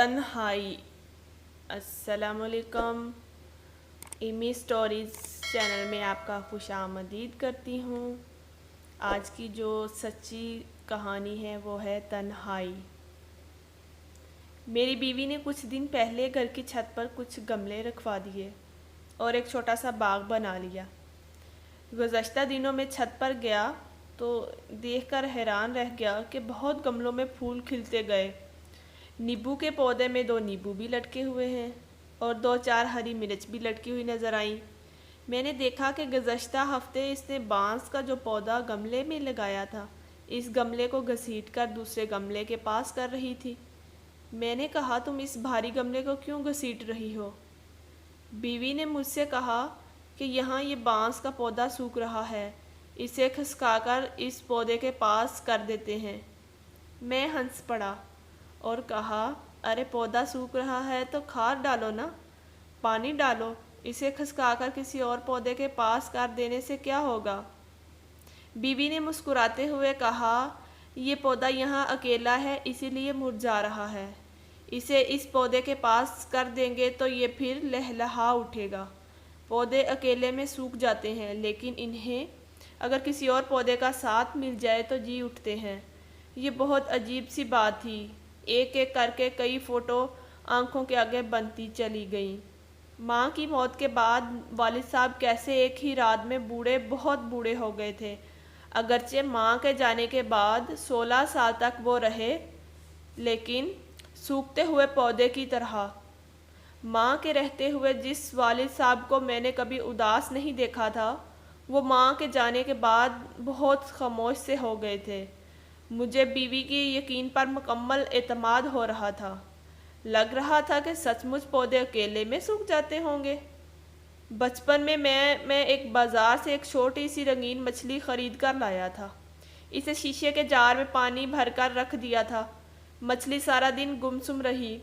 تنہائی۔ السلام علیکم، ایمی سٹوریز چینل میں آپ کا خوش آمدید کرتی ہوں۔ آج کی جو سچی کہانی ہے وہ ہے تنہائی۔ میری بیوی نے کچھ دن پہلے گھر کی چھت پر کچھ گملے رکھوا دیے اور ایک چھوٹا سا باغ بنا لیا۔ گزشتہ دنوں میں چھت پر گیا تو دیکھ کر حیران رہ گیا کہ بہت گملوں میں پھول کھلتے گئے۔ نیبو کے پودے میں 2 نیبو بھی لٹکے ہوئے ہیں اور 2-4 ہری مرچ بھی لٹکی ہوئی نظر آئیں۔ میں نے دیکھا کہ گزشتہ ہفتے اس نے بانس کا جو پودا گملے میں لگایا تھا، اس گملے کو گھسیٹ کر دوسرے گملے کے پاس کر رہی تھی۔ میں نے کہا، تم اس بھاری گملے کو کیوں گھسیٹ رہی ہو؟ بیوی نے مجھ سے کہا کہ یہاں یہ بانس کا پودا سوکھ رہا ہے، اسے کھسکا کر اس پودے کے پاس کر دیتے ہیں۔ میں ہنس پڑا اور کہا، ارے پودا سوکھ رہا ہے تو کھاد ڈالو نا، پانی ڈالو، اسے کھسکا کر کسی اور پودے کے پاس کر دینے سے کیا ہوگا؟ بیوی نے مسکراتے ہوئے کہا، یہ پودا یہاں اکیلا ہے اسی لیے مرجھا رہا ہے، اسے اس پودے کے پاس کر دیں گے تو یہ پھر لہلہا اٹھے گا۔ پودے اکیلے میں سوکھ جاتے ہیں لیکن انہیں اگر کسی اور پودے کا ساتھ مل جائے تو جی اٹھتے ہیں۔ یہ بہت عجیب سی بات تھی۔ ایک ایک کر کے کئی فوٹو آنکھوں کے آگے بنتی چلی گئیں۔ ماں کی موت کے بعد والد صاحب کیسے ایک ہی رات میں بہت بوڑھے ہو گئے تھے۔ اگرچہ ماں کے جانے کے بعد 16 سال تک وہ رہے، لیکن سوکھتے ہوئے پودے کی طرح۔ ماں کے رہتے ہوئے جس والد صاحب کو میں نے کبھی اداس نہیں دیکھا تھا، وہ ماں کے جانے کے بعد بہت خاموش سے ہو گئے تھے۔ مجھے بیوی کی یقین پر مکمل اعتماد ہو رہا تھا۔ لگ رہا تھا کہ سچ مچ پودے اکیلے میں سوکھ جاتے ہوں گے۔ بچپن میں میں ایک بازار سے ایک چھوٹی سی رنگین مچھلی خرید کر لایا تھا۔ اسے شیشے کے جار میں پانی بھر کر رکھ دیا تھا۔ مچھلی سارا دن گمسم رہی۔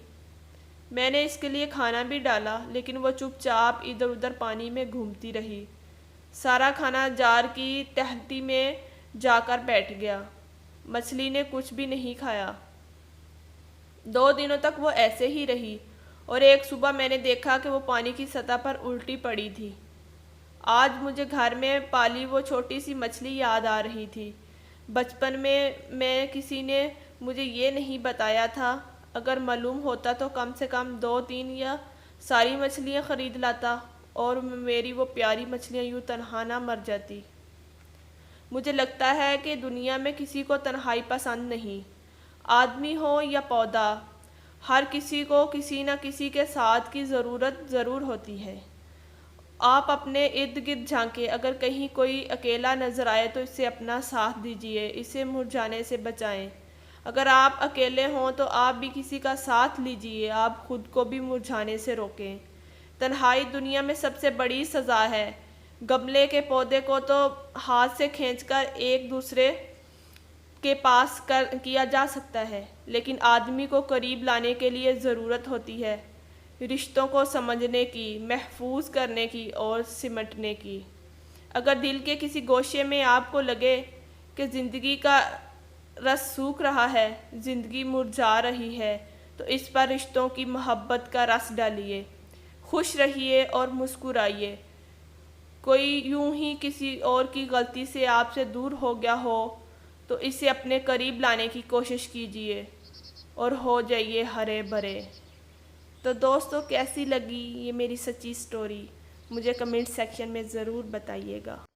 میں نے اس کے لیے کھانا بھی ڈالا لیکن وہ چپ چاپ ادھر ادھر پانی میں گھومتی رہی۔ سارا کھانا جار کی تہتی میں جا کر بیٹھ گیا۔ مچھلی نے کچھ بھی نہیں کھایا۔ 2 دنوں تک وہ ایسے ہی رہی اور ایک صبح میں نے دیکھا کہ وہ پانی کی سطح پر الٹی پڑی تھی۔ آج مجھے گھر میں پالی وہ چھوٹی سی مچھلی یاد آ رہی تھی۔ بچپن میں کسی نے مجھے یہ نہیں بتایا تھا، اگر معلوم ہوتا تو کم سے کم 2-3 یا ساری مچھلیاں خرید لاتا اور میری وہ پیاری مچھلیاں یوں تنہا نہ مر جاتی۔ مجھے لگتا ہے کہ دنیا میں کسی کو تنہائی پسند نہیں، آدمی ہو یا پودا، ہر کسی کو کسی نہ کسی کے ساتھ کی ضرورت ضرور ہوتی ہے۔ آپ اپنے ارد گرد جھانکیں، اگر کہیں کوئی اکیلا نظر آئے تو اسے اپنا ساتھ دیجیے، اسے مرجھانے سے بچائیں۔ اگر آپ اکیلے ہوں تو آپ بھی کسی کا ساتھ لیجیے، آپ خود کو بھی مرجھانے سے روکیں۔ تنہائی دنیا میں سب سے بڑی سزا ہے۔ گملے کے پودے کو تو ہاتھ سے کھینچ کر ایک دوسرے کے پاس کیا جا سکتا ہے، لیکن آدمی کو قریب لانے کے لیے ضرورت ہوتی ہے رشتوں کو سمجھنے کی، محفوظ کرنے کی اور سمٹنے کی۔ اگر دل کے کسی گوشے میں آپ کو لگے کہ زندگی کا رس سوکھ رہا ہے، زندگی مرجھا رہی ہے، تو اس پر رشتوں کی محبت کا رس ڈالیے۔ خوش رہیے اور مسکرائیے۔ کوئی یوں ہی کسی اور کی غلطی سے آپ سے دور ہو گیا ہو تو اسے اپنے قریب لانے کی کوشش کیجیے اور ہو جائیے ہرے بھرے۔ تو دوستو، کیسی لگی یہ میری سچی سٹوری؟ مجھے کمنٹ سیکشن میں ضرور بتائیے گا۔